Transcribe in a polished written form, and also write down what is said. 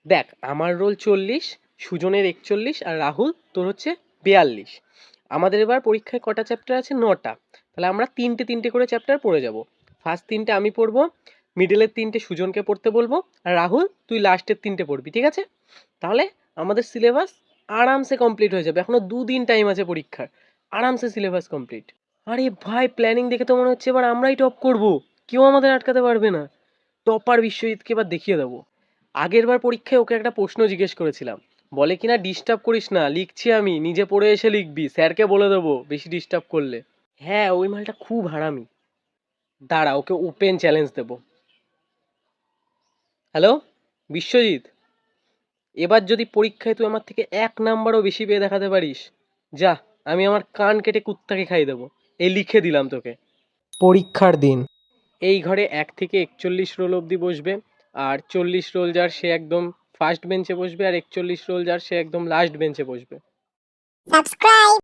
দেখ আমার রোল 40, সুজনের 41 আর রাহুল তোর হচ্ছে 42। আমাদের এবার পরীক্ষায় কটা চ্যাপ্টার আছে? 9টা। তাহলে আমরা তিনটে তিনটে করে চ্যাপ্টার পড়ে যাব। ফার্স্ট তিনটে আমি পড়বো, মিডলের তিনটে সুজনকে পড়তে বলবো, আর রাহুল তুই লাস্টের তিনটে পড়বি, ঠিক আছে? তাহলে আমাদের সিলেবাস আরামসে কমপ্লিট হয়ে যাবে। এখনো 2 দিন টাইম আছে পরীক্ষার, আরামসে সিলেবাস কমপ্লিট। আরে ভাই, প্ল্যানিং দেখে তো মনে হচ্ছে এবার আমরাই টপ করব, কেউ আমাদের আটকাতে পারবে না। টপার বিশ্বজিৎকে এবার দেখিয়ে দেবো। আগের বার পরীক্ষায় ওকে একটা প্রশ্ন জিজ্ঞেস করেছিলাম, বলে কিনা ডিস্টার্ব করিস না, লিখছি আমি, নিজে পড়ে এসে লিখবি, স্যারকে বলে দেবো বেশি ডিস্টার্ব করলে। হ্যাঁ, ওই মালটা খুব হারামি। দাঁড়া, ওকে ওপেন চ্যালেঞ্জ দেবো। হ্যালো বিশ্বজিৎ, এবার যদি পরীক্ষায় তুই আমার থেকে 1 নাম্বারও বেশি পেয়ে দেখাতে পারিস, যা, আমি আমার কান কেটে কুত্তাকে খাইয়ে দেবো। এই লিখে দিলাম তোকে। পরীক্ষার দিন এই ঘরে 1 থেকে 41 রোল অবধি বসবে, আর 40 রোল যার সে একদম ফার্স্ট বেঞ্চে বসবে, আর 41 রোল যার সে একদম লাস্ট বেঞ্চে বসবে। subscribe